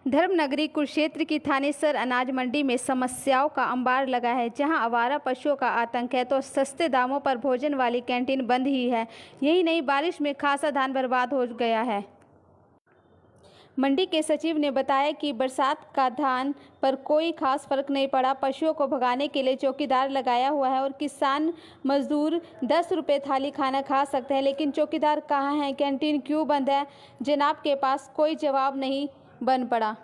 धर्मनगरी कुरुक्षेत्र की थानेसर अनाज मंडी में समस्याओं का अंबार लगा है। जहां आवारा पशुओं का आतंक है तो सस्ते दामों पर भोजन वाली कैंटीन बंद ही है। यही नहीं, बारिश में खासा धान बर्बाद हो गया है। मंडी के सचिव ने बताया कि बरसात का धान पर कोई खास फर्क नहीं पड़ा। पशुओं को भगाने के लिए चौकीदार लगाया हुआ है और किसान मजदूर 10 रुपये थाली खाना खा सकते हैं, लेकिन चौकीदार कहाँ हैं? कैंटीन क्यों बंद है? जनाब के पास कोई जवाब नहीं बन पड़ा।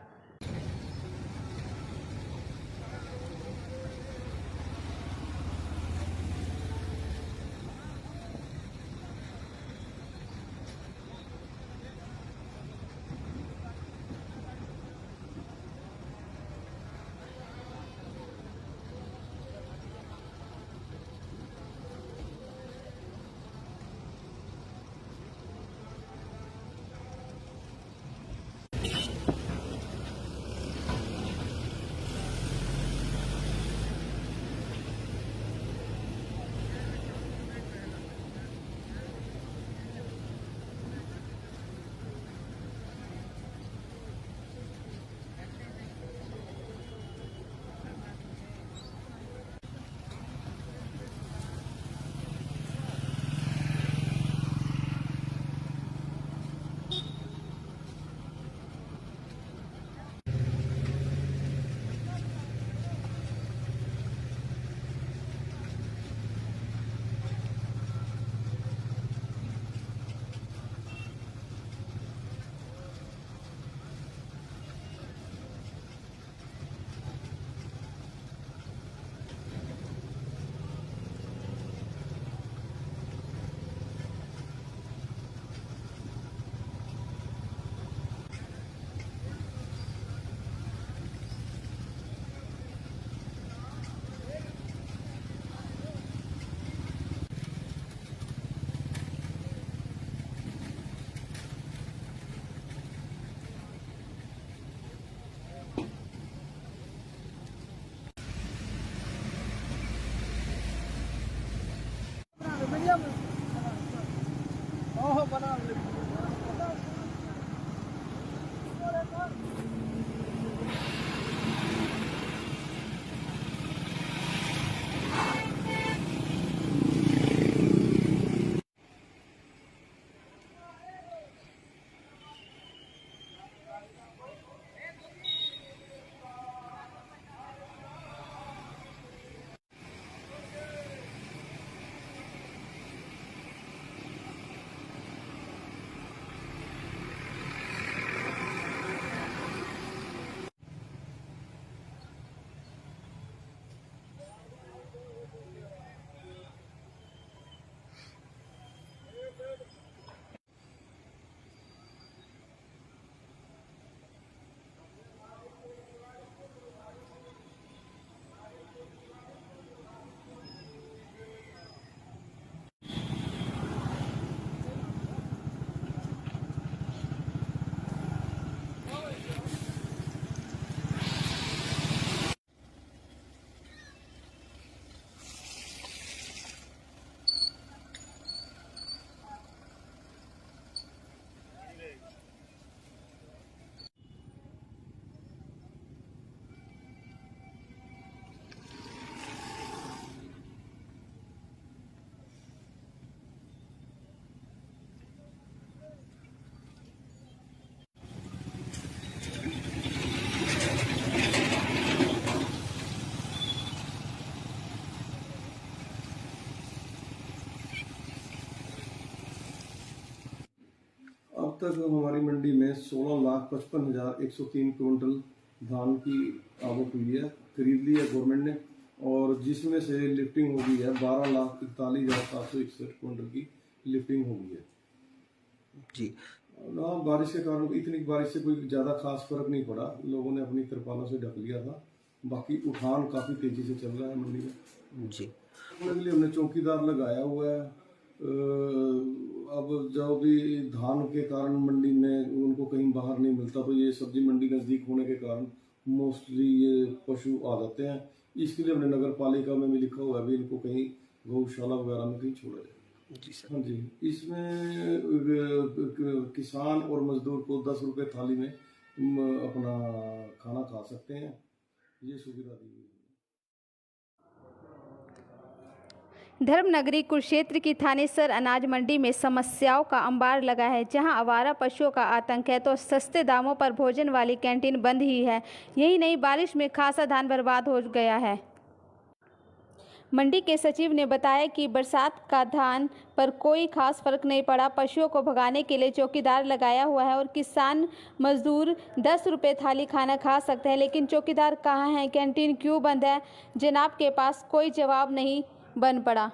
अब तक हमारी मंडी में 16,55,103 क्विंटल धान की आवक हुई है, खरीद ली है गवर्नमेंट ने, और जिसमें से लिफ्टिंग हो गई है 12,41,761 क्विंटल की लिफ्टिंग हो गई है जी। ना। बारिश के कारण, इतनी बारिश से कोई ज़्यादा खास फर्क नहीं पड़ा, लोगों ने अपनी तिरपालों से ढक लिया था। बाकी उठान काफ़ी तेज़ी से चल रहा है मंडी में जी। उसके लिए हमने चौकीदार लगाया हुआ है। अब जो भी धान के कारण मंडी में उनको कहीं बाहर नहीं मिलता, तो ये सब्जी मंडी नज़दीक होने के कारण मोस्टली ये पशु आ जाते हैं। इसके लिए हमने नगर पालिका में भी लिखा हुआ है भी इनको कहीं गौशाला वगैरह में कहीं छोड़ा जाए। जी सर। हाँ जी, इसमें किसान और मजदूर को 10 रुपये थाली में अपना खाना खा सकते हैं, ये सुविधा दी हुई है। धर्मनगरी कुरुक्षेत्र की थानेसर अनाज मंडी में समस्याओं का अंबार लगा है, जहां आवारा पशुओं का आतंक है तो सस्ते दामों पर भोजन वाली कैंटीन बंद ही है। यही नहीं, बारिश में खासा धान बर्बाद हो गया है। मंडी के सचिव ने बताया कि बरसात का धान पर कोई खास फर्क नहीं पड़ा। पशुओं को भगाने के लिए चौकीदार लगाया हुआ है और किसान मजदूर 10 रुपये थाली खाना खा सकते हैं, लेकिन चौकीदार कहाँ हैं, कैंटीन क्यों बंद है, जनाब के पास कोई जवाब नहीं बन पड़ा।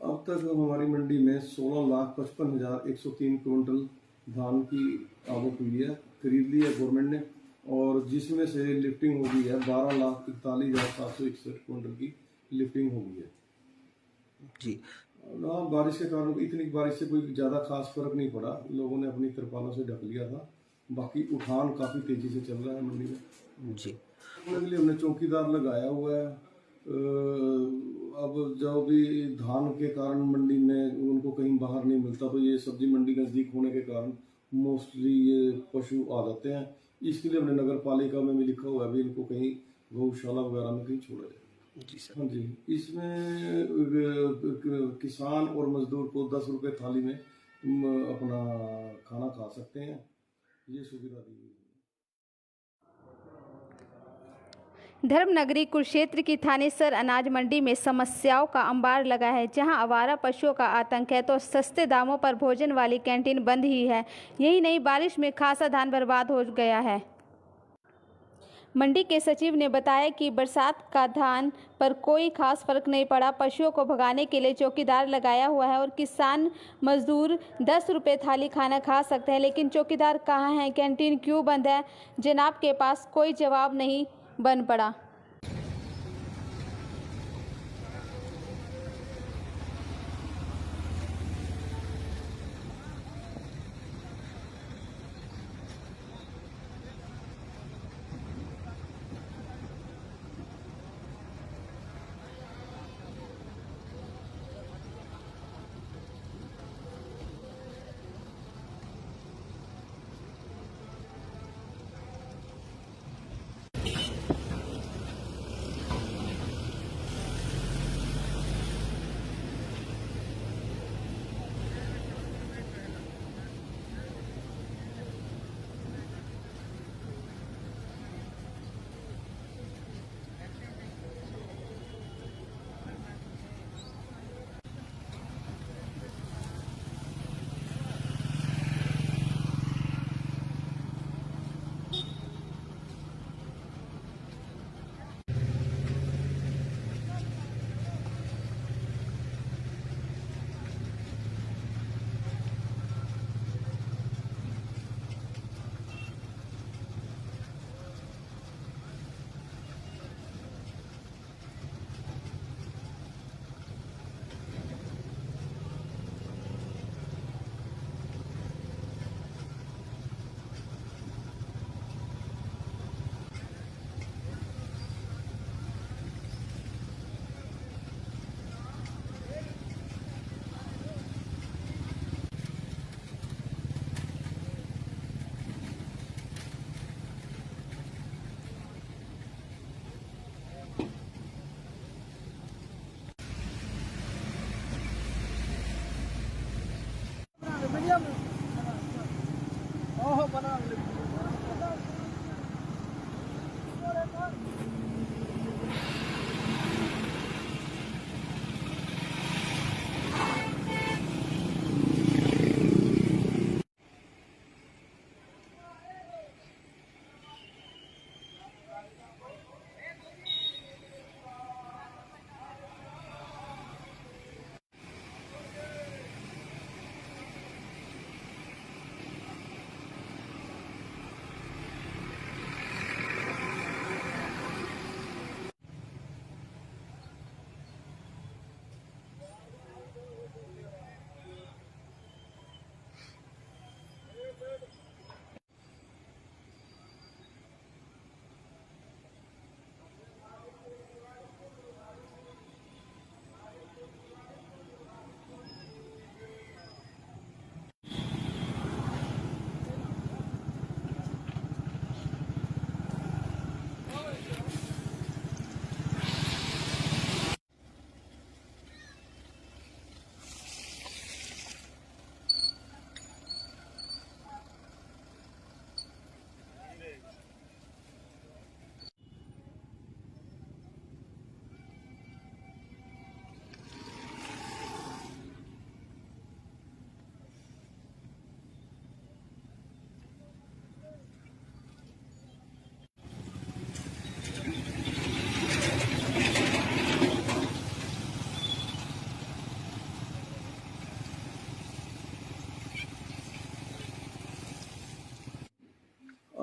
अब तक हमारी मंडी में 16,55,103 क्विंटल धान की आवक हुई है, खरीद ली है गवर्नमेंट ने, और जिसमें से लिफ्टिंग हो गई है 12,41,761 क्विंटल की लिफ्टिंग हो गई है जी। ना। बारिश के कारण, इतनी बारिश से कोई ज़्यादा खास फर्क नहीं पड़ा, लोगों ने अपनी तिरपालों से ढक लिया था। बाकी उठान काफ़ी तेज़ी से चल रहा है मंडी में जी। उसके लिए हमने चौकीदार लगाया हुआ है। अब जो भी धान के कारण मंडी में उनको कहीं बाहर नहीं मिलता, तो ये सब्जी मंडी नज़दीक होने के कारण मोस्टली ये पशु आ जाते हैं। इसके लिए हमने नगर पालिका में भी लिखा हुआ है भी इनको कहीं गौशाला वगैरह में कहीं छोड़ा जाए। जी सर। हाँ जी, इसमें किसान और मजदूर को 10 रुपये थाली में अपना खाना खा सकते हैं, ये सुविधा दी हुई है। धर्मनगरी कुरुक्षेत्र की थानेसर अनाज मंडी में समस्याओं का अंबार लगा है, जहां आवारा पशुओं का आतंक है तो सस्ते दामों पर भोजन वाली कैंटीन बंद ही है। यही नहीं, बारिश में खासा धान बर्बाद हो गया है। मंडी के सचिव ने बताया कि बरसात का धान पर कोई खास फर्क नहीं पड़ा। पशुओं को भगाने के लिए चौकीदार लगाया हुआ है और किसान मजदूर 10 रुपये थाली खाना खा सकते हैं, लेकिन चौकीदार कहाँ हैं, कैंटीन क्यों बंद है, जनाब के पास कोई जवाब नहीं बन पड़ा।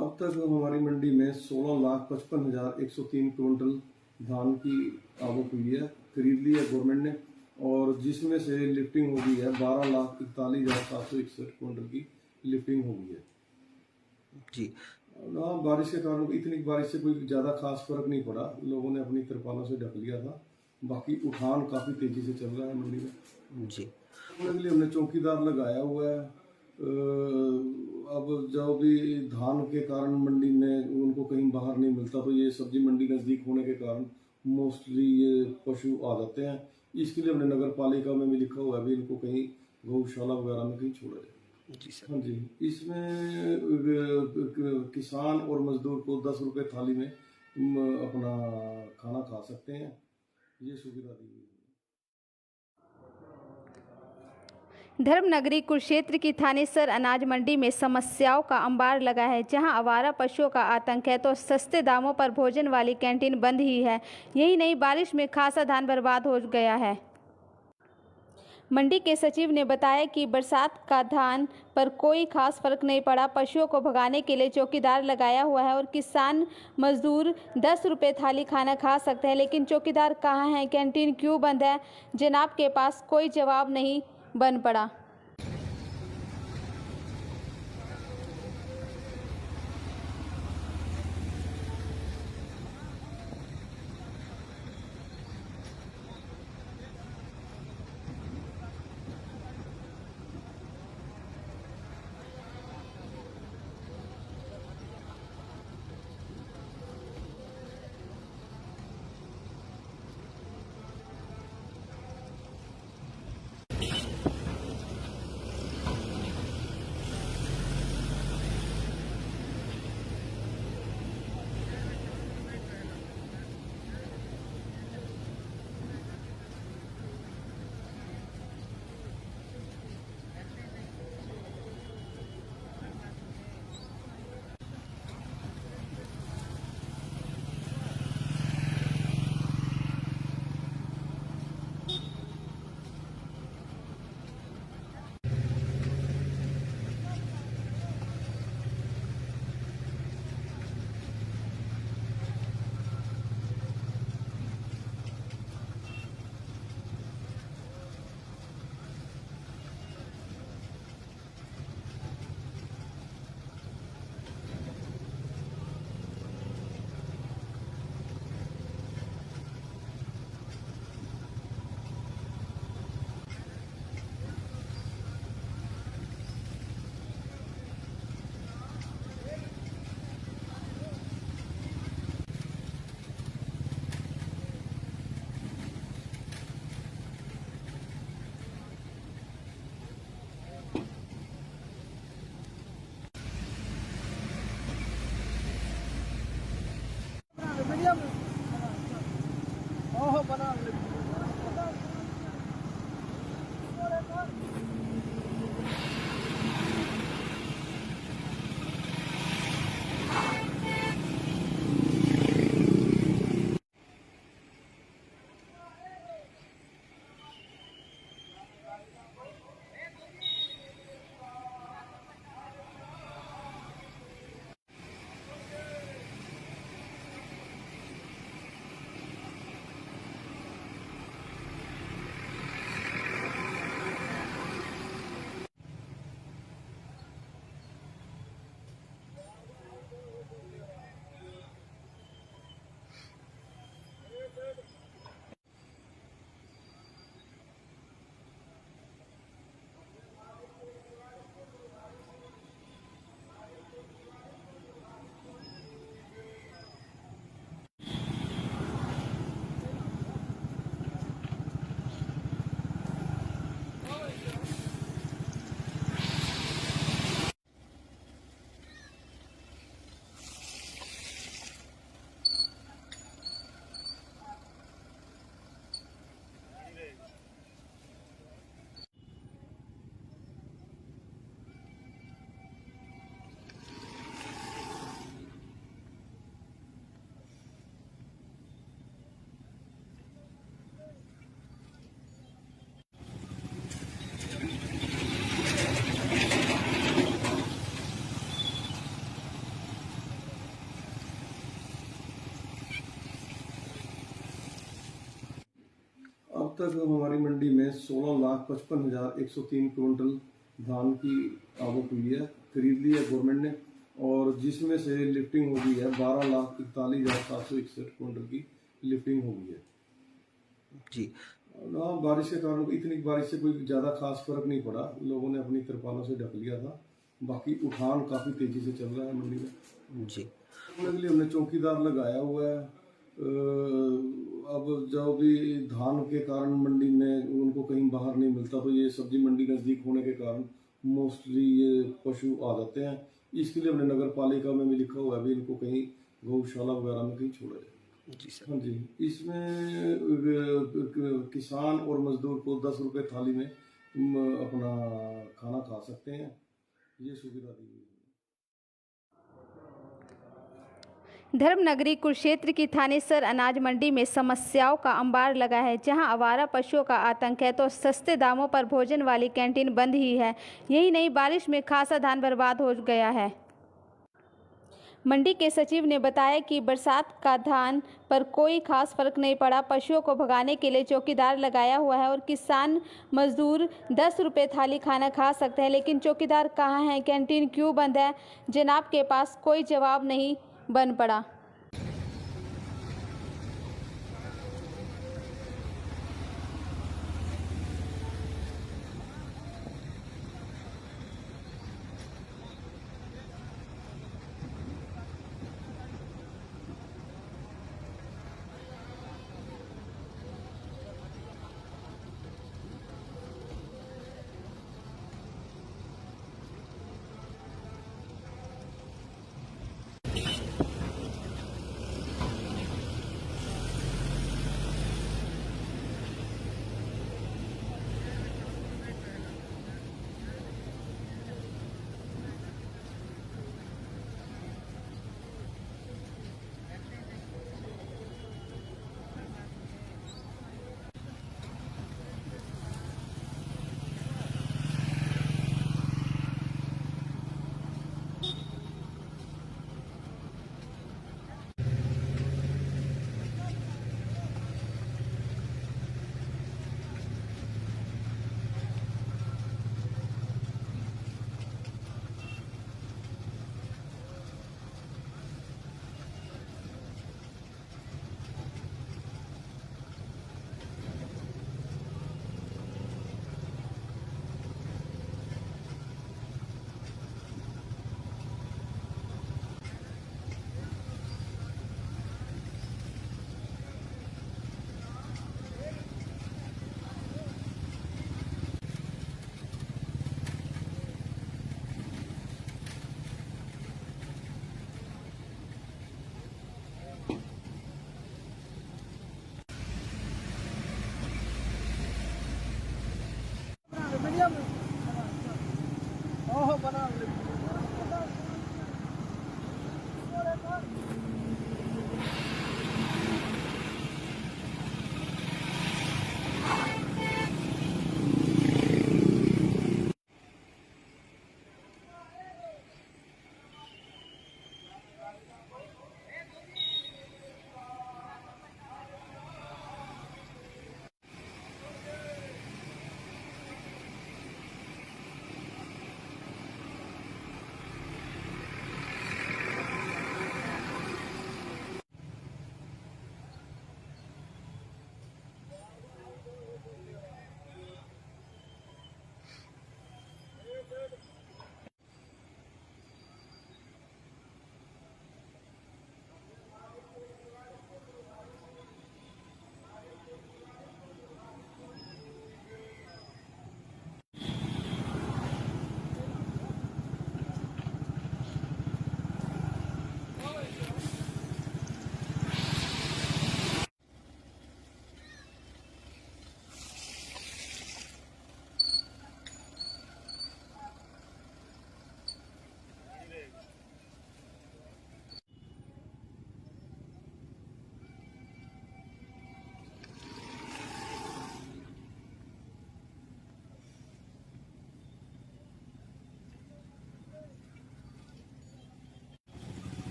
अब तक हमारी मंडी में 16,55,103 क्विंटल धान की आवक हुई है, खरीद ली है गवर्नमेंट ने, और जिसमें से लिफ्टिंग हो गई है 12,41,761 क्विंटल की लिफ्टिंग हो गई है। जी। हाँ, बारिश के कारण, इतनी बारिश से कोई ज़्यादा खास फर्क नहीं पड़ा, लोगों ने अपनी तिरपालों से ढक लिया था। बाकी उठान काफ़ी तेज़ी से चल रहा है मंडी में। जी। उसके लिए हमने चौकीदार लगाया हुआ है, अब जो भी धान के कारण मंडी में उनको कहीं बाहर नहीं मिलता, तो ये सब्जी मंडी नज़दीक होने के कारण मोस्टली ये पशु आ जाते हैं। इसके लिए हमने नगर पालिका में भी लिखा हुआ है भी इनको कहीं गौशाला वगैरह में कहीं छोड़ा जाए। जी सर। हाँ जी, इसमें किसान और मजदूर को 10 रुपये थाली में अपना खाना खा सकते हैं, ये सुविधा दी हुई है। धर्मनगरी कुरुक्षेत्र की थानेसर अनाज मंडी में समस्याओं का अंबार लगा है, जहां आवारा पशुओं का आतंक है तो सस्ते दामों पर भोजन वाली कैंटीन बंद ही है। यही नहीं, बारिश में खासा धान बर्बाद हो गया है। मंडी के सचिव ने बताया कि बरसात का धान पर कोई खास फर्क नहीं पड़ा। पशुओं को भगाने के लिए चौकीदार लगाया हुआ है और किसान मजदूर 10 रुपये थाली खाना खा सकते हैं, लेकिन चौकीदार कहाँ हैं, कैंटीन क्यों बंद है, जनाब के पास कोई जवाब नहीं बन पड़ा। अब तक हमारी मंडी में 16,55,103 क्विंटल धान की आवक हुई है, खरीद ली है गवर्नमेंट ने, और जिसमें से लिफ्टिंग हो गई है 12,41,761 क्विंटल की लिफ्टिंग हो गई है। जी। हाँ, बारिश के कारण इतनी बारिश से कोई ज़्यादा खास फर्क नहीं पड़ा, लोगों ने अपनी तिरपालों से ढक लिया था। बाकी उठान काफ़ी तेज़ी से चल रहा है मंडी में। जी उसके लिए हमने चौकीदार लगाया हुआ है। अब जो भी धान के कारण मंडी में उनको कहीं बाहर नहीं मिलता, तो ये सब्जी मंडी नज़दीक होने के कारण मोस्टली ये पशु आ जाते हैं। इसके लिए हमने नगर पालिका में भी लिखा हुआ है भी इनको कहीं गौशाला वगैरह में कहीं छोड़ा जाए। जी सर। हाँ जी, इसमें किसान और मजदूर को 10 रुपए थाली में अपना खाना खा सकते हैं, ये सुविधा दी हुई है। धर्मनगरी कुरुक्षेत्र की थानेसर अनाज मंडी में समस्याओं का अंबार लगा है, जहां आवारा पशुओं का आतंक है तो सस्ते दामों पर भोजन वाली कैंटीन बंद ही है। यही नहीं, बारिश में खासा धान बर्बाद हो गया है। मंडी के सचिव ने बताया कि बरसात का धान पर कोई खास फर्क नहीं पड़ा। पशुओं को भगाने के लिए चौकीदार लगाया हुआ है और किसान मजदूर 10 रुपये थाली खाना खा सकते हैं, लेकिन चौकीदार कहाँ हैं, कैंटीन क्यों बंद है, जनाब के पास कोई जवाब नहीं बन पड़ा।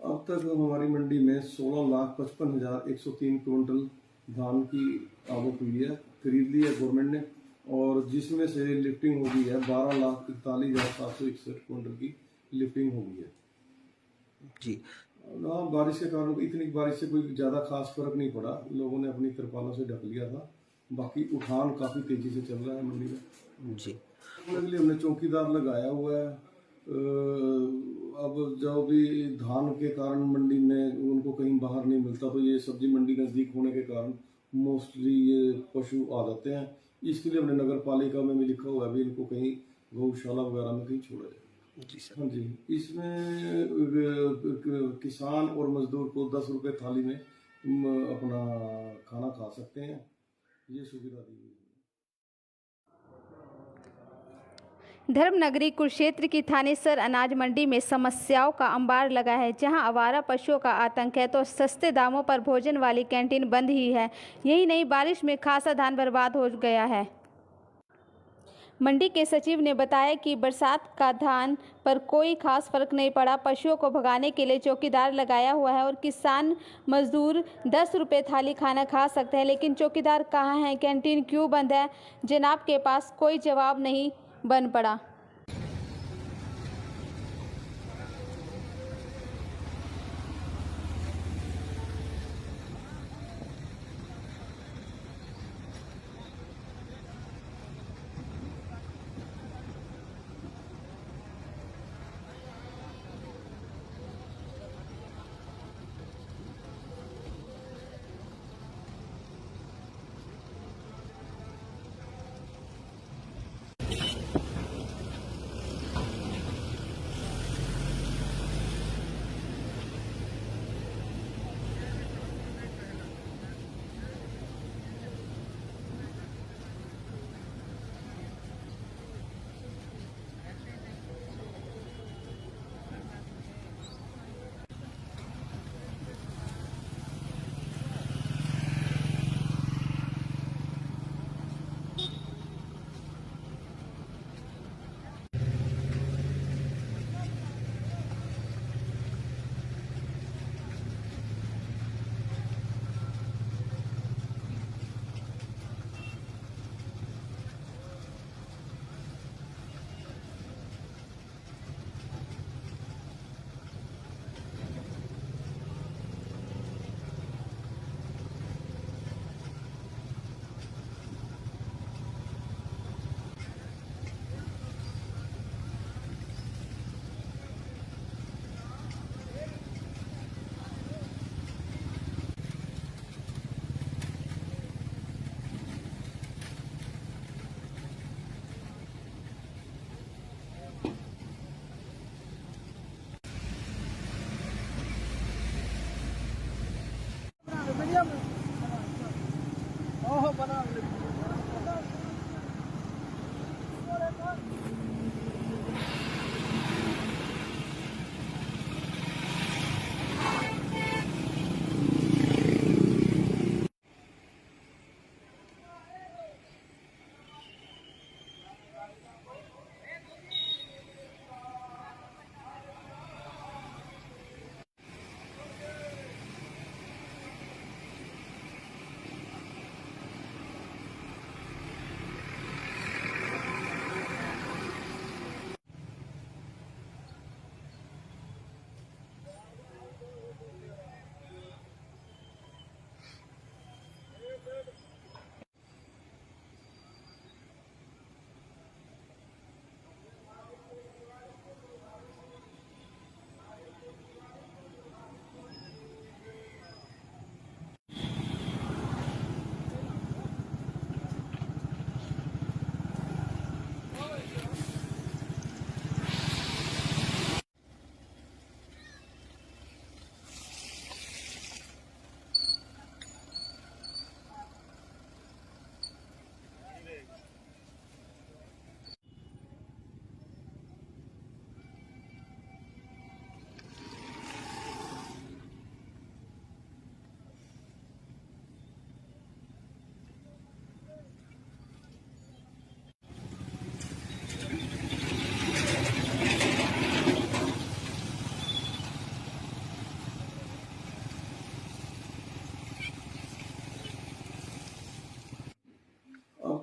अब तक हमारी मंडी में 16,55,103 क्विंटल धान की आवक हुई है, खरीद ली है गवर्नमेंट ने। और जिसमें से लिफ्टिंग हो गई है 12,41,761 क्विंटल की लिफ्टिंग हो गई है। जी। हाँ, बारिश के कारण इतनी बारिश से कोई ज़्यादा खास फर्क नहीं पड़ा, लोगों ने अपनी तिरपालों से ढक लिया था। बाकी उठान काफ़ी तेज़ी से चल रहा है मंडी में। जी। उसके लिए हमने चौकीदार लगाया हुआ है। अब जो भी धान के कारण मंडी में उनको कहीं बाहर नहीं मिलता, तो ये सब्जी मंडी नज़दीक होने के कारण मोस्टली ये पशु आ जाते हैं। इसके लिए हमने नगर पालिका में भी लिखा हुआ है भी इनको कहीं गौशाला वगैरह में कहीं छोड़ा जाए। जी सर। हाँ जी, इसमें किसान और मजदूर को 10 रुपये थाली में अपना खाना खा सकते हैं, ये सुविधा दी हुई है। धर्मनगरी कुरुक्षेत्र की थानेसर अनाज मंडी में समस्याओं का अंबार लगा है, जहां आवारा पशुओं का आतंक है तो सस्ते दामों पर भोजन वाली कैंटीन बंद ही है। यही नहीं, बारिश में खासा धान बर्बाद हो गया है। मंडी के सचिव ने बताया कि बरसात का धान पर कोई खास फर्क नहीं पड़ा। पशुओं को भगाने के लिए चौकीदार लगाया हुआ है और किसान मजदूर 10 रुपये थाली खाना खा सकते हैं, लेकिन चौकीदार कहाँ हैं, कैंटीन क्यों बंद है, जनाब के पास कोई जवाब नहीं बन पड़ा।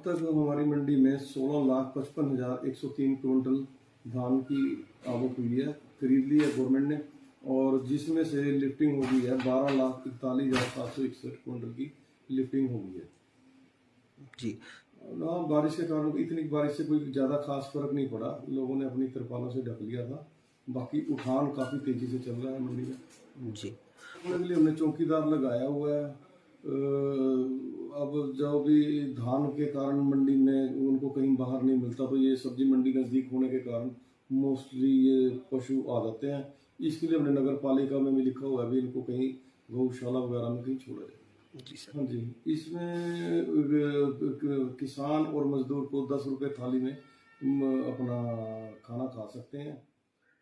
तक हमारी मंडी में 16,55,103 क्विंटल धान की आवक हुई है, खरीद ली है गवर्नमेंट ने, और जिसमें से लिफ्टिंग हो गई है 12,41,761 क्विंटल की लिफ्टिंग हो गई है जी। ना। बारिश के कारण, इतनी बारिश से कोई ज़्यादा खास फर्क नहीं पड़ा, लोगों ने अपनी तिरपालों से ढक लिया था। बाकी उठान काफ़ी तेज़ी से चल रहा है मंडी में जी। उसके लिए हमने चौकीदार लगाया हुआ है। अब जो भी धान के कारण मंडी में उनको कहीं बाहर नहीं मिलता, तो ये सब्जी मंडी नज़दीक होने के कारण मोस्टली ये पशु आ जाते हैं। इसके लिए हमने नगर पालिका में भी लिखा हुआ है भी इनको कहीं गौशाला वगैरह में कहीं छोड़ा जाए। जी सर। हाँ जी, इसमें किसान और मजदूर को 10 रुपये थाली में अपना खाना खा सकते हैं,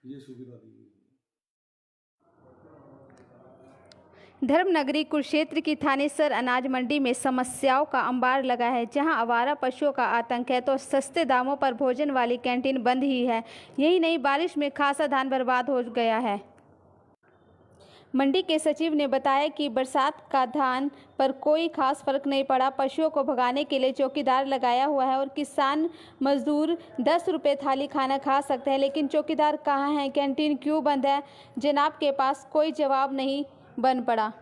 ये सुविधा दी हुई है। धर्मनगरी कुरुक्षेत्र की थानेसर अनाज मंडी में समस्याओं का अंबार लगा है, जहां आवारा पशुओं का आतंक है तो सस्ते दामों पर भोजन वाली कैंटीन बंद ही है। यही नहीं, बारिश में खासा धान बर्बाद हो गया है। मंडी के सचिव ने बताया कि बरसात का धान पर कोई खास फर्क नहीं पड़ा। पशुओं को भगाने के लिए चौकीदार लगाया हुआ है और किसान मजदूर 10 रुपये थाली खाना खा सकते हैं, लेकिन चौकीदार कहाँ हैं, कैंटीन क्यों बंद है, जनाब के पास कोई जवाब नहीं बन पड़ा।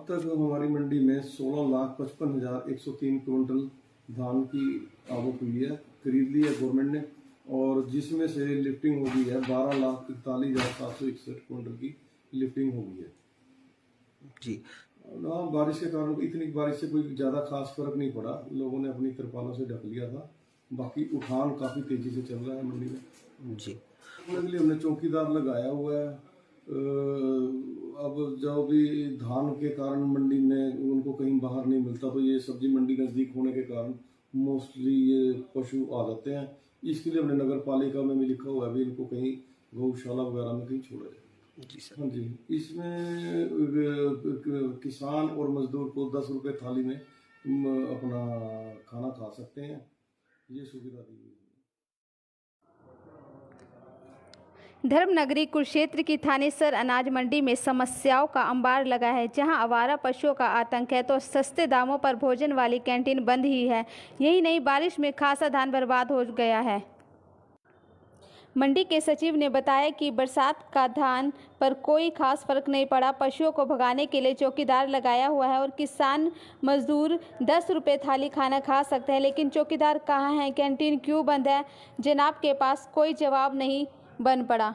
तक हमारी मंडी में 16,55,103 क्विंटल धान की आवक हुई है, खरीद ली है गवर्नमेंट ने, और जिसमें से लिफ्टिंग हो गई है 12,41,761 क्विंटल की लिफ्टिंग हो गई है जी। ना। बारिश के कारण इतनी बारिश से कोई ज़्यादा खास फर्क नहीं पड़ा, लोगों ने अपनी तिरपालों से ढक लिया था। बाकी उठान काफ़ी तेज़ी से चल रहा है मंडी में जी। उसके लिए हमने चौकीदार लगाया हुआ है। अब जो भी धान के कारण मंडी में उनको कहीं बाहर नहीं मिलता, तो ये सब्जी मंडी नज़दीक होने के कारण मोस्टली ये पशु आ जाते हैं। इसके लिए हमने नगर पालिका में भी लिखा हुआ है भी इनको कहीं गौशाला वगैरह में कहीं छोड़ा जाए। जी सर। हाँ जी, इसमें किसान और मजदूर को 10 रुपये थाली में अपना खाना खा सकते हैं, ये सुविधा दी हुई है। धर्मनगरी कुरुक्षेत्र की थानेसर अनाज मंडी में समस्याओं का अंबार लगा है, जहां आवारा पशुओं का आतंक है तो सस्ते दामों पर भोजन वाली कैंटीन बंद ही है। यही नहीं, बारिश में खासा धान बर्बाद हो गया है। मंडी के सचिव ने बताया कि बरसात का धान पर कोई खास फर्क नहीं पड़ा। पशुओं को भगाने के लिए चौकीदार लगाया हुआ है और किसान मजदूर 10 रुपये थाली खाना खा सकते हैं, लेकिन चौकीदार कहाँ हैं, कैंटीन क्यों बंद है, जनाब के पास कोई जवाब नहीं बन पड़ा।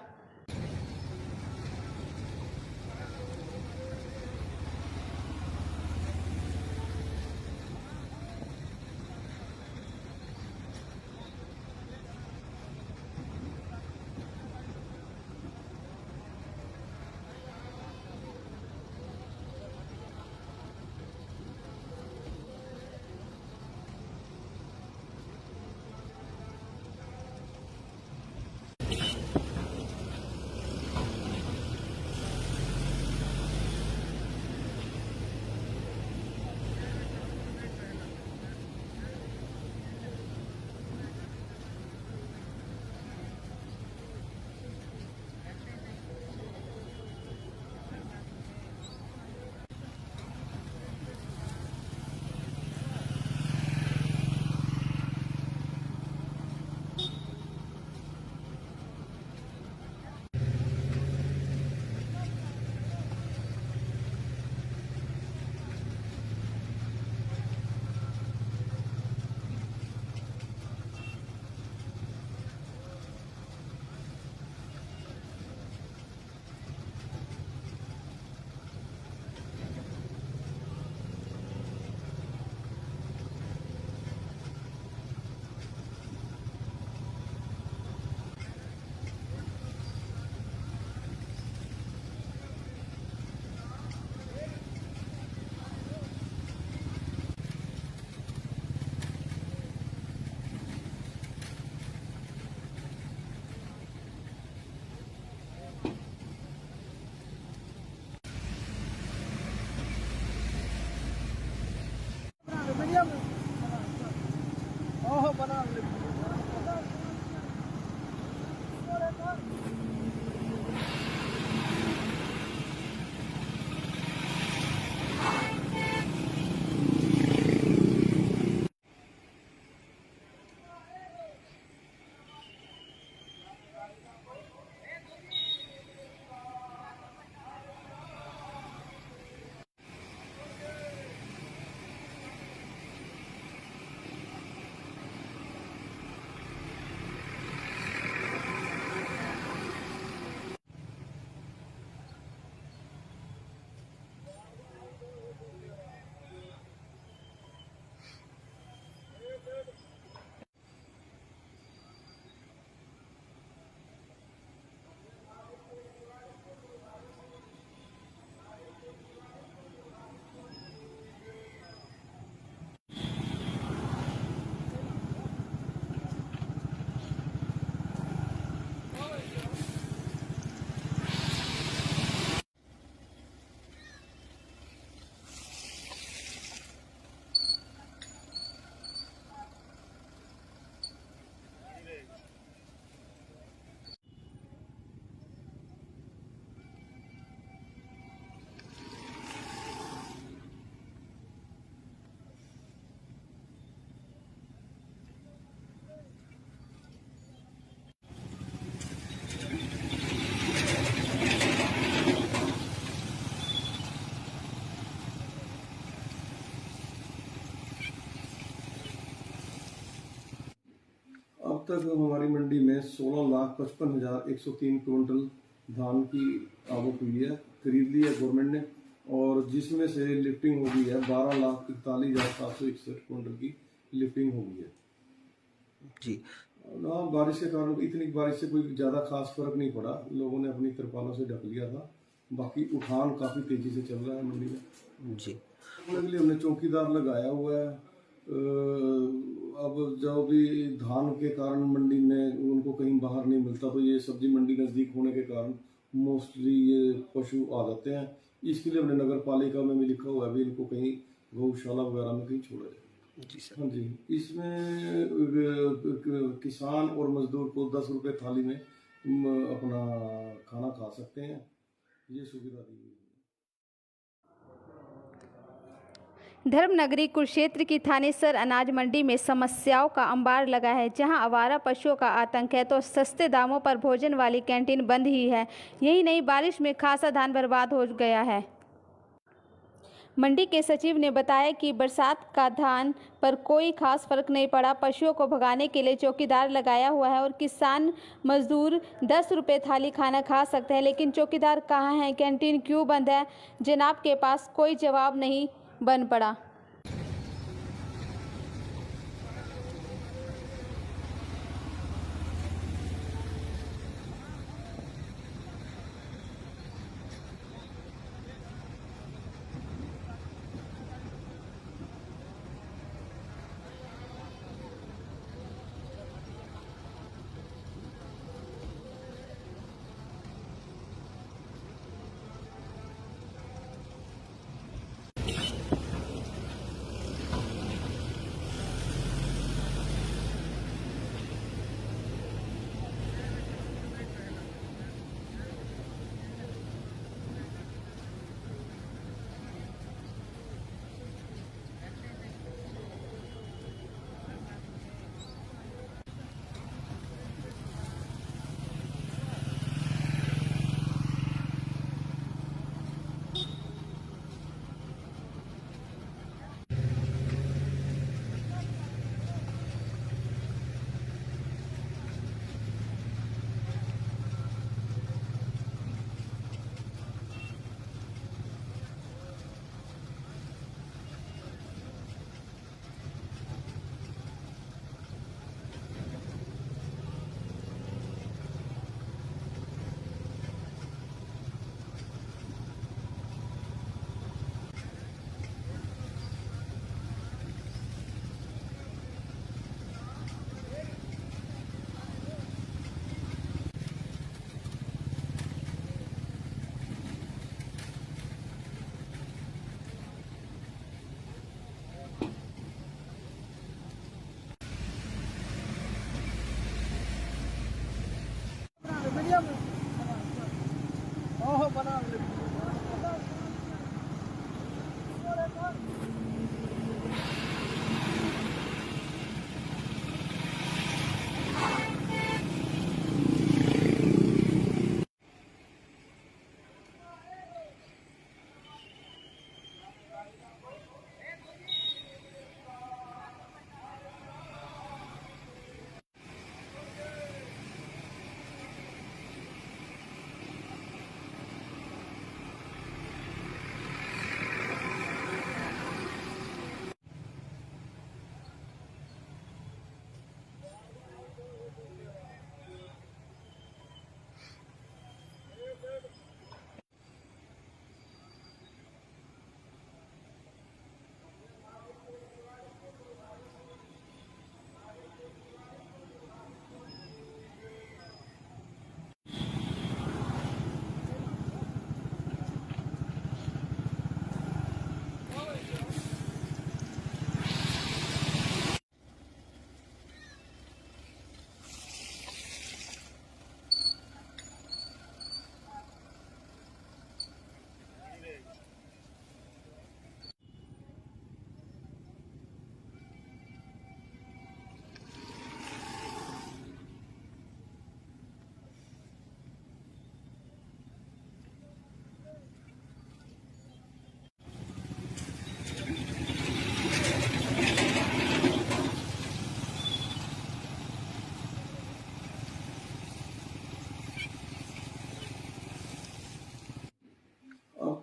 तक हमारी मंडी में 16,55,103 क्विंटल धान की आवक हुई है, खरीद ली है गवर्नमेंट ने, और जिसमें से लिफ्टिंग हो गई है 12,41,761 क्विंटल की लिफ्टिंग हो गई है जी। ना। बारिश के कारण, इतनी बारिश से कोई ज़्यादा खास फर्क नहीं पड़ा, लोगों ने अपनी तिरपालों से ढक लिया था। बाकी उठान काफ़ी तेज़ी से चल रहा है मंडी में जी। उसके लिए हमने चौकीदार लगाया हुआ है। अब जो भी धान के कारण मंडी में उनको कहीं बाहर नहीं मिलता, तो ये सब्जी मंडी नज़दीक होने के कारण मोस्टली ये पशु आ जाते हैं। इसके लिए हमने नगर पालिका में भी लिखा हुआ है भी इनको कहीं गौशाला वगैरह में कहीं छोड़ा जाए। जी सर। हाँ जी, इसमें किसान और मजदूर को 10 रुपये थाली में अपना खाना खा सकते हैं, ये सुविधा दी हुई है। धर्मनगरी कुरुक्षेत्र की थानेसर अनाज मंडी में समस्याओं का अंबार लगा है, जहां आवारा पशुओं का आतंक है तो सस्ते दामों पर भोजन वाली कैंटीन बंद ही है। यही नहीं, बारिश में खासा धान बर्बाद हो गया है। मंडी के सचिव ने बताया कि बरसात का धान पर कोई खास फर्क नहीं पड़ा। पशुओं को भगाने के लिए चौकीदार लगाया हुआ है और किसान मजदूर 10 रुपये थाली खाना खा सकते हैं, लेकिन चौकीदार कहाँ हैं, कैंटीन क्यों बंद है, जनाब के पास कोई जवाब नहीं बन पड़ा।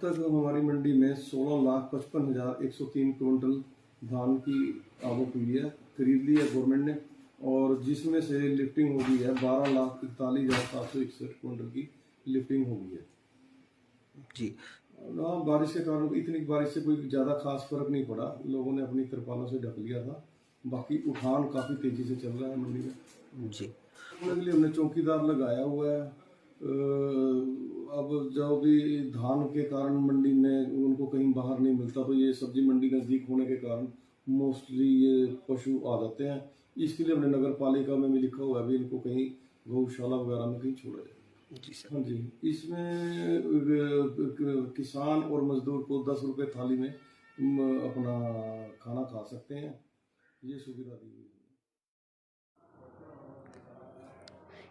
तक हमारी मंडी में 16,55,103 क्विंटल धान की आवक हुई है, खरीद ली है गवर्नमेंट ने, और जिसमें से लिफ्टिंग हो गई है 12,41,761 क्विंटल की लिफ्टिंग हो गई है जी। हाँ, बारिश के कारण इतनी बारिश से कोई ज़्यादा खास फर्क नहीं पड़ा, लोगों ने अपनी तिरपालों से ढक लिया था। बाकी उठान काफ़ी तेज़ी से चल रहा है मंडी में जी। उसके लिए हमने चौकीदार लगाया हुआ है। अब जो भी धान के कारण मंडी में उनको कहीं बाहर नहीं मिलता, तो ये सब्जी मंडी नज़दीक होने के कारण मोस्टली ये पशु आ जाते हैं। इसके लिए हमने नगर पालिका में भी लिखा हुआ है भी इनको कहीं गौशाला वगैरह में कहीं छोड़ा जाए। जी सर। हाँ जी, इसमें किसान और मजदूर को 10 रुपये थाली में अपना खाना खा सकते हैं, ये सुविधा दी हुई है।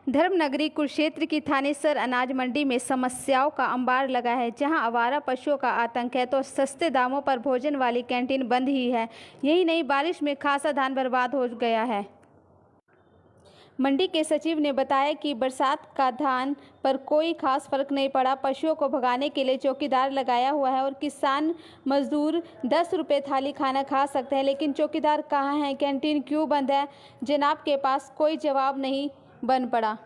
धर्मनगरी कुरुक्षेत्र की थानेसर अनाज मंडी में समस्याओं का अंबार लगा है, जहां आवारा पशुओं का आतंक है तो सस्ते दामों पर भोजन वाली कैंटीन बंद ही है। यही नहीं, बारिश में खासा धान बर्बाद हो गया है। मंडी के सचिव ने बताया कि बरसात का धान पर कोई खास फर्क नहीं पड़ा। पशुओं को भगाने के लिए चौकीदार लगाया हुआ है और किसान मजदूर 10 रुपये थाली खाना खा सकते हैं, लेकिन चौकीदार कहाँ हैं, कैंटीन क्यों बंद है, जनाब के पास कोई जवाब नहीं बन पड़ा।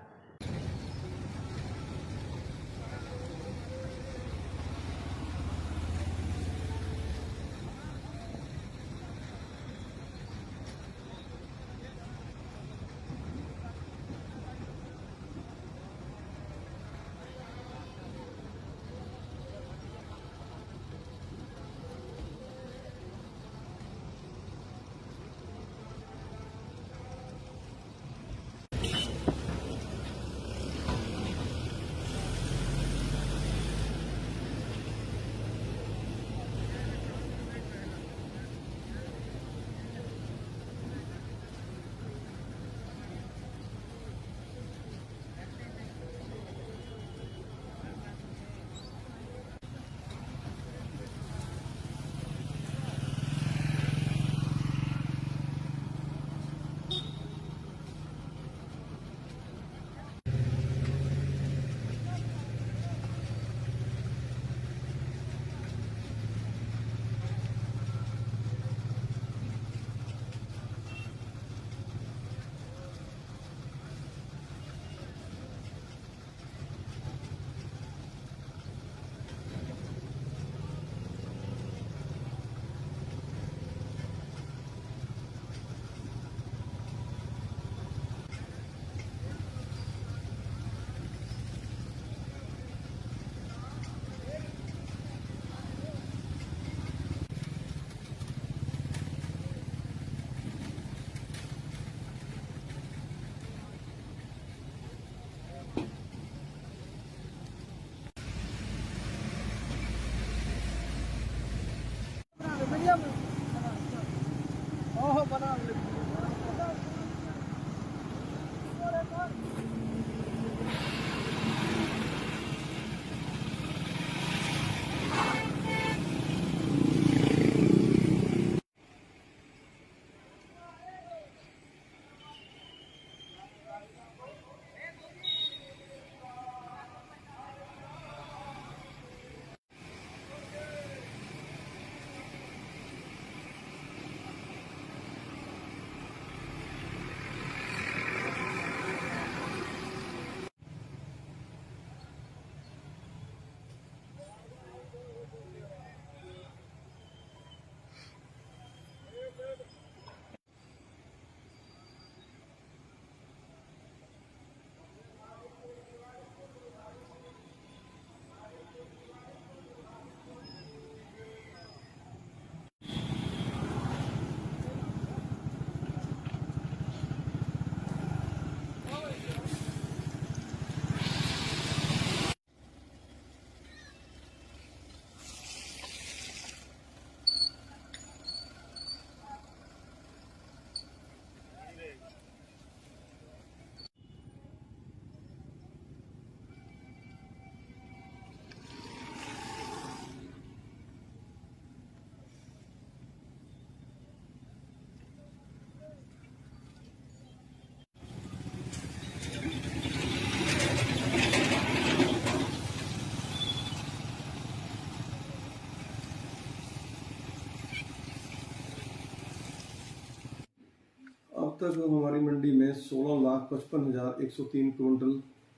तक हमारी मंडी में 16,55,103 क्विंटल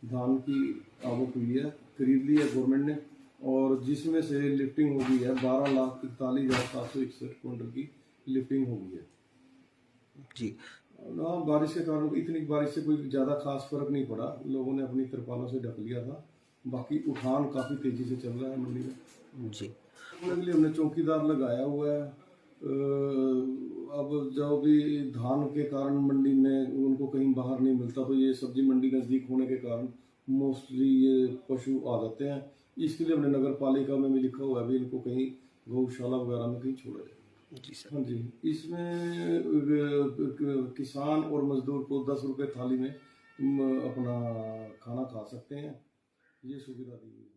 धान की आवक हुई है, खरीद ली है गवर्नमेंट ने, और जिसमें से लिफ्टिंग हो गई है 12,41,761 क्विंटल की लिफ्टिंग हो गई है जी। ना। बारिश के कारण इतनी बारिश से कोई ज़्यादा खास फर्क नहीं पड़ा, लोगों ने अपनी तिरपालों से ढक लिया था। बाकी उठान काफ़ी तेज़ी से चल रहा है मंडी में जी। उसके लिए हमने चौकीदार लगाया हुआ है। अब जो भी धान के कारण मंडी में उनको कहीं बाहर नहीं मिलता, तो ये सब्जी मंडी नज़दीक होने के कारण मोस्टली ये पशु आ जाते हैं। इसके लिए हमने नगर पालिका में भी लिखा हुआ है भी इनको कहीं गौशाला वगैरह में कहीं छोड़ा जाए। जी सर। हाँ जी, इसमें किसान और मजदूर को 10 रुपये थाली में अपना खाना खा सकते हैं, ये सुविधा दी हुई है।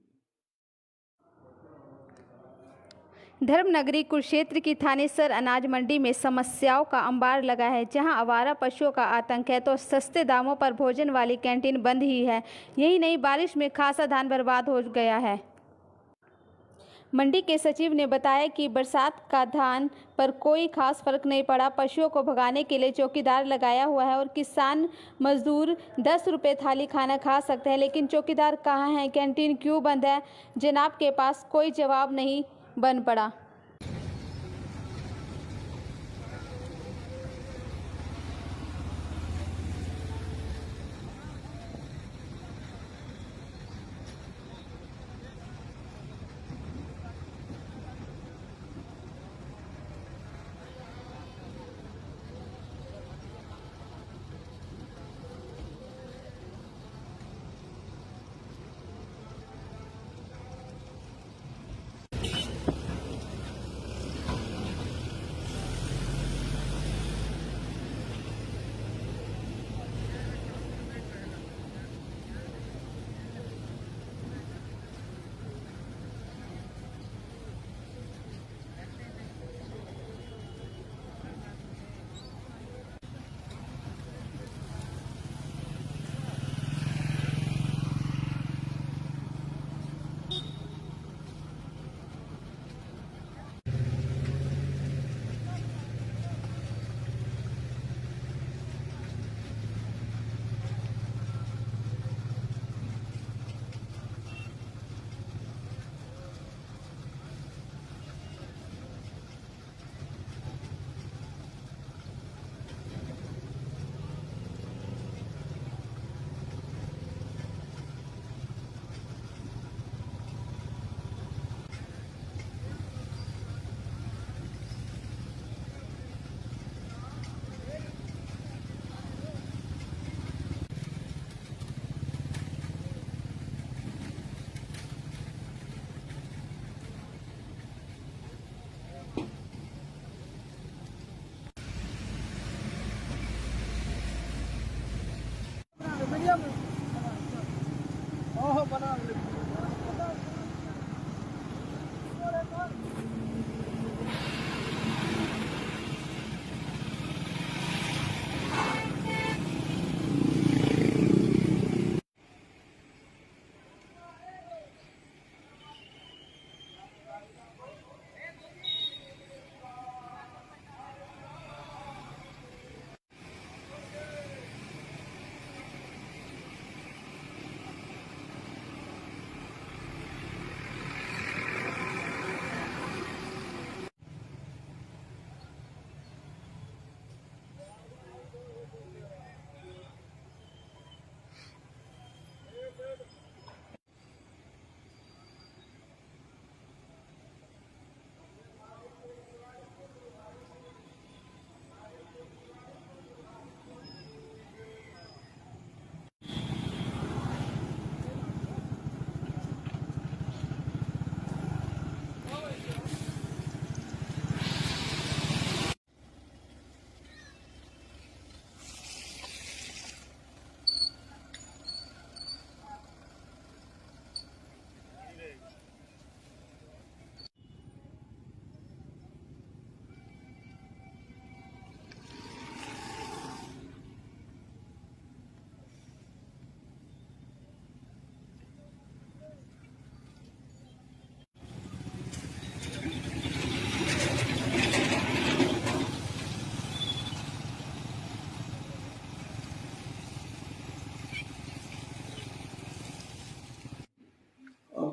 धर्मनगरी कुरुक्षेत्र की थानेसर अनाज मंडी में समस्याओं का अंबार लगा है, जहां आवारा पशुओं का आतंक है तो सस्ते दामों पर भोजन वाली कैंटीन बंद ही है। यही नहीं, बारिश में खासा धान बर्बाद हो गया है। मंडी के सचिव ने बताया कि बरसात का धान पर कोई खास फर्क नहीं पड़ा। पशुओं को भगाने के लिए चौकीदार लगाया हुआ है और किसान मजदूर 10 रुपये थाली खाना खा सकते हैं, लेकिन चौकीदार कहाँ हैं, कैंटीन क्यों बंद है, जनाब के पास कोई जवाब नहीं बन पड़ा।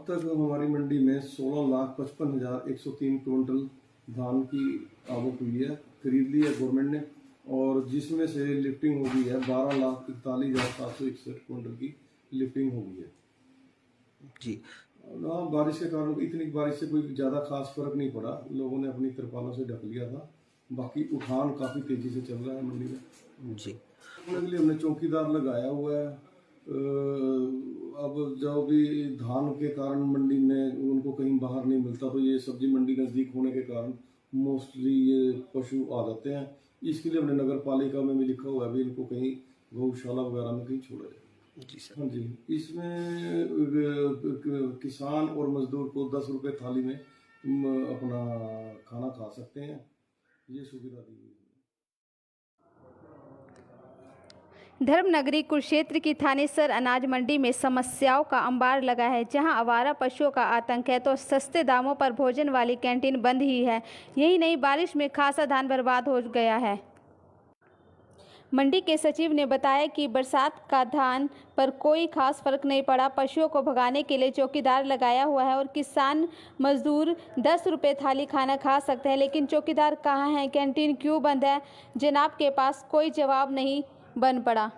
अब तक हमारी मंडी में 16,55,103 क्विंटल धान की आवक हुई है, खरीद ली है गवर्नमेंट ने, और जिसमें से लिफ्टिंग हो गई है 12,41,761 क्विंटल की लिफ्टिंग हो गई है जी। हाँ, बारिश के कारण इतनी बारिश से कोई ज़्यादा खास फर्क नहीं पड़ा, लोगों ने अपनी तिरपालों से ढक लिया था। बाकी उठान काफ़ी तेज़ी से चल रहा है मंडी में जी। उसके लिए हमने चौकीदार लगाया हुआ है। अब जो भी धान के कारण मंडी में उनको कहीं बाहर नहीं मिलता, तो ये सब्जी मंडी नज़दीक होने के कारण मोस्टली ये पशु आ जाते हैं। इसके लिए हमने नगर पालिका में भी लिखा हुआ है भी इनको कहीं गौशाला वगैरह में कहीं छोड़ा जाए। जी सर। हाँ जी, इसमें किसान और मजदूर को 10 रुपये थाली में अपना खाना खा सकते हैं, ये सुविधा दी हुई है। धर्मनगरी कुरुक्षेत्र की थानेसर अनाज मंडी में समस्याओं का अंबार लगा है, जहां आवारा पशुओं का आतंक है तो सस्ते दामों पर भोजन वाली कैंटीन बंद ही है। यही नहीं, बारिश में खासा धान बर्बाद हो गया है। मंडी के सचिव ने बताया कि बरसात का धान पर कोई खास फर्क नहीं पड़ा। पशुओं को भगाने के लिए चौकीदार लगाया हुआ है और किसान मजदूर 10 रुपये थाली खाना खा सकते हैं, लेकिन चौकीदार कहाँ हैं, कैंटीन क्यों बंद है, जनाब के पास कोई जवाब नहीं बन पड़ा।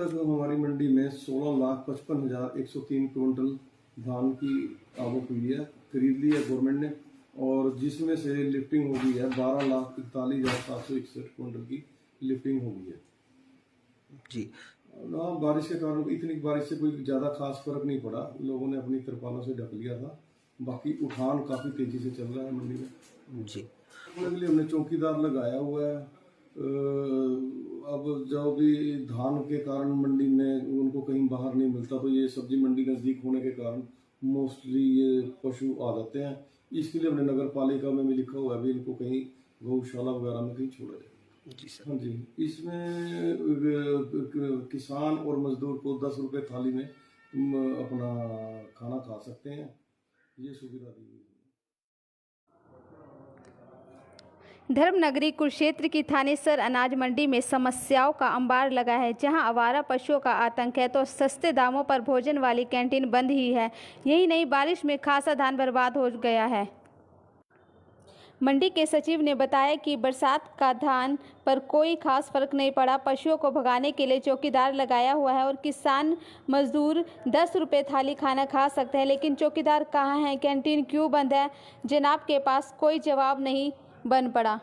तक हमारी मंडी में 16,55,103 क्विंटल धान की आवक हुई है, खरीद ली है गवर्नमेंट ने, और जिसमें से लिफ्टिंग हो गई है 12,41,761 क्विंटल की लिफ्टिंग हो गई है जी। ना। बारिश के कारण, इतनी बारिश से कोई ज़्यादा खास फर्क नहीं पड़ा, लोगों ने अपनी तिरपालों से ढक लिया था। बाकी उठान काफ़ी तेज़ी से चल रहा है मंडी में जी। उसके लिए हमने चौकीदार लगाया हुआ है। अब जो भी धान के कारण मंडी में उनको कहीं बाहर नहीं मिलता, तो ये सब्जी मंडी नज़दीक होने के कारण मोस्टली ये पशु आ जाते हैं। इसके लिए हमने नगर पालिका में भी लिखा हुआ है भी इनको कहीं गौशाला वगैरह में कहीं छोड़ा जाए। जी सर। हाँ जी, इसमें किसान और मजदूर को 10 रुपये थाली में अपना खाना खा सकते हैं, ये सुविधा दी गई है। धर्मनगरी कुरुक्षेत्र की थानेसर अनाज मंडी में समस्याओं का अंबार लगा है, जहां आवारा पशुओं का आतंक है तो सस्ते दामों पर भोजन वाली कैंटीन बंद ही है। यही नहीं, बारिश में खासा धान बर्बाद हो गया है। मंडी के सचिव ने बताया कि बरसात का धान पर कोई खास फर्क नहीं पड़ा। पशुओं को भगाने के लिए चौकीदार लगाया हुआ है और किसान मजदूर 10 रुपये थाली खाना खा सकते हैं, लेकिन चौकीदार कहाँ हैं, कैंटीन क्यों बंद है, जनाब के पास कोई जवाब नहीं बन पड़ा।